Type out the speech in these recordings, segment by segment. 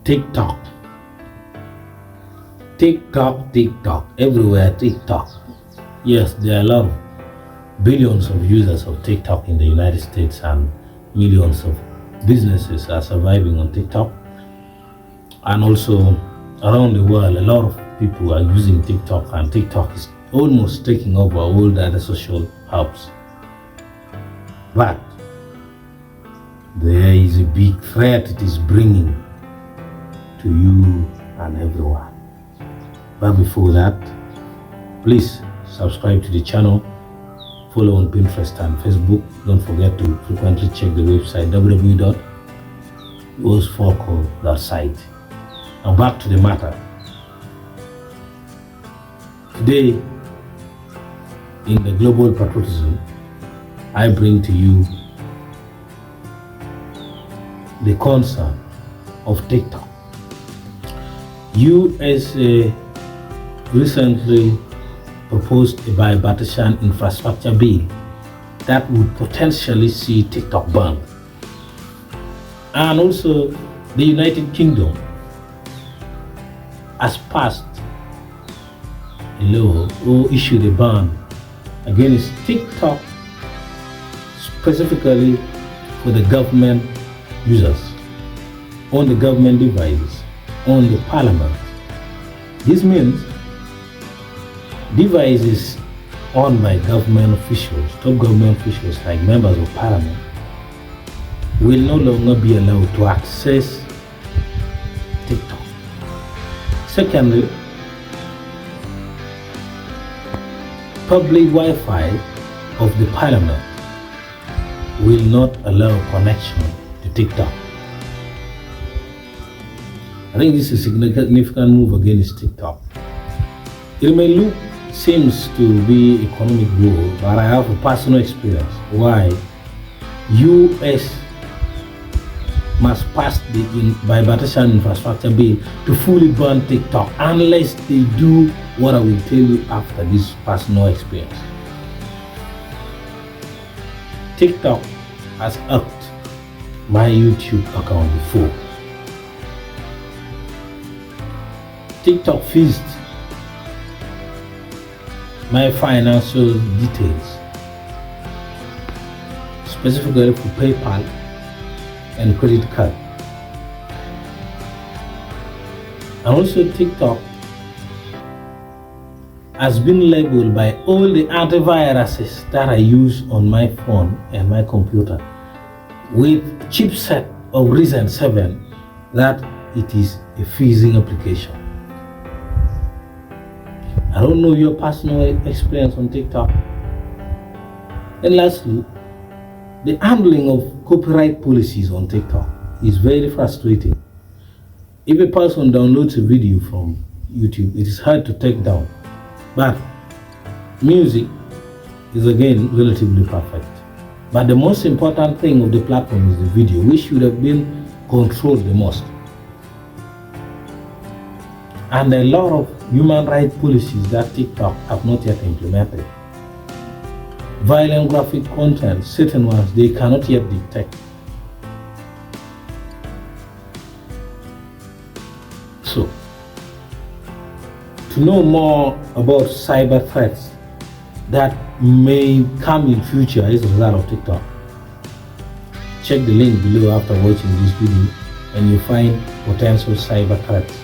TikTok. TikTok, everywhere TikTok. Yes, there are a lot of billions of users of TikTok in the United States, and millions of businesses are surviving on TikTok. And also around the world, a lot of people are using TikTok, and TikTok is almost taking over all the other social hubs. But there is a big threat it is bringing to you and everyone. But before that, please subscribe to the channel, follow on Pinterest and Facebook. Don't forget to frequently check the website www.yours4co.site. Now back to the matter. Today, in the Global Patriotism, I bring to you the concern of TikTok. USA recently proposed a bipartisan infrastructure bill that would potentially see TikTok banned. And also the United Kingdom has passed a law or issued a ban against TikTok, specifically for the government users, on the government devices, on the parliament. This means devices owned by government officials, top government officials like members of parliament, will no longer be allowed to access TikTok. Secondly, public Wi-Fi of the parliament will not allow connection to TikTok. I think this is a significant move against TikTok. It may look seems to be economic war, but I have a personal experience why US must pass the bipartisan infrastructure bill to fully ban TikTok unless they do what I will tell you after this personal experience. TikTok has hacked my YouTube account before. TikTok seized my financial details, specifically for PayPal and credit card. And also TikTok has been labeled by all the antiviruses that I use on my phone and my computer with chipset of Ryzen 7 that it is a phishing application. I don't know your personal experience on TikTok. And lastly, the handling of copyright policies on TikTok is very frustrating. If a person downloads a video from YouTube, it is hard to take down. But music is again relatively perfect. But the most important thing of the platform is the video, which should have been controlled the most. And a lot of human rights policies that TikTok have not yet implemented. Violent graphic content, certain ones they cannot yet detect. So, to know more about cyber threats that may come in future as a result of TikTok, check the link below after watching this video and you find potential cyber threats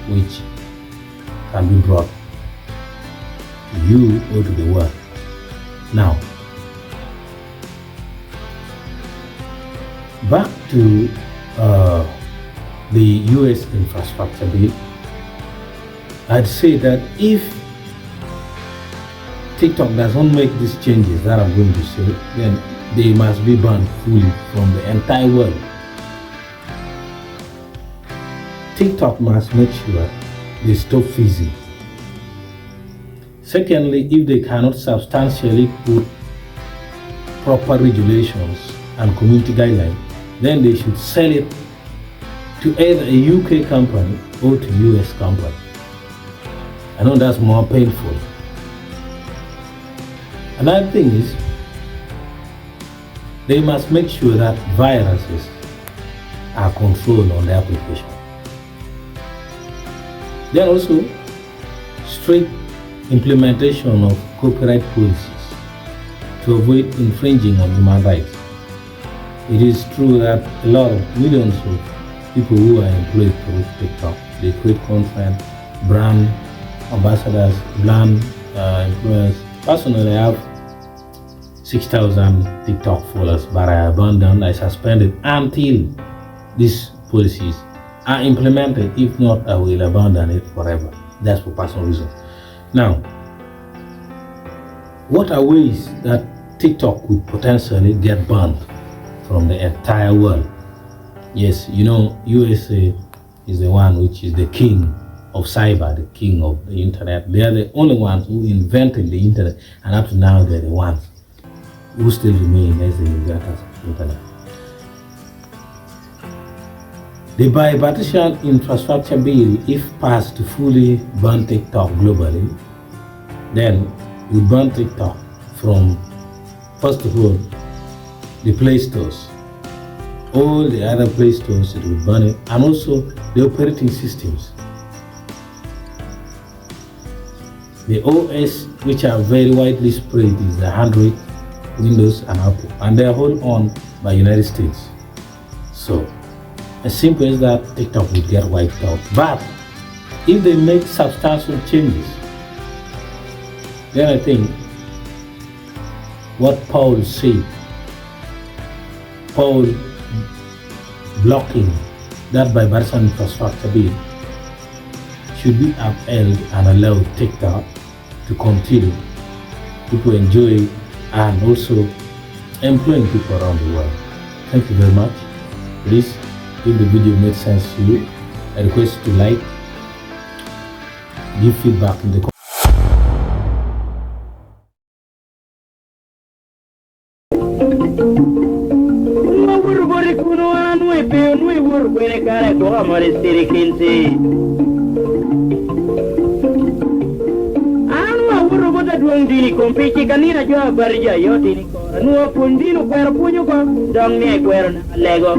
which can be brought to you or to the world. Now, back to the US infrastructure bill. I'd say that if TikTok doesn't make these changes that I'm going to say, then they must be banned fully from the entire world. TikTok must make sure they stop phishing. Secondly, if they cannot substantially put proper regulations and community guidelines, then they should sell it to either a UK company or to US company. I know that's more painful. Another thing is, they must make sure that viruses are controlled on the application. Then also strict implementation of copyright policies to avoid infringing on human rights. It is true that a lot of millions of people who are employed through TikTok, they create content, brand ambassadors, brand influencers. Personally, I have 6,000 TikTok followers, but I abandoned, I suspended until these policies are implemented. If not, I will abandon it forever. That's for personal reasons. Now, what are ways that TikTok could potentially get banned from the entire world? Yes, you know, USA is the one which is the king of cyber, the king of the internet. They are the only ones who invented the internet, and up to now they're the ones who still remain as the inventors of the internet. The Bibartisan Infructure bill, if passed to fully ban TikTok globally, then we ban TikTok from, first of all, the Play Stores. All the other Play Stores, it will ban it, and also the operating systems. The OS, which are very widely spread, is the Android, Windows, and Apple, and they are all owned by United States. So, as simple as that, TikTok would get wiped out. But if they make substantial changes, then I think what Paul said, Paul blocking that Bibartisan Infructure bill, should be upheld and allow TikTok to continue. People enjoy and also employing people around the world. Thank you very much. Please, if the video made sense to you, I request you to like, give feedback in the comments. Dini kompiti kanina jo barja yoti ni kora nuo pundino kwero punyo ko dong ne kwero na lego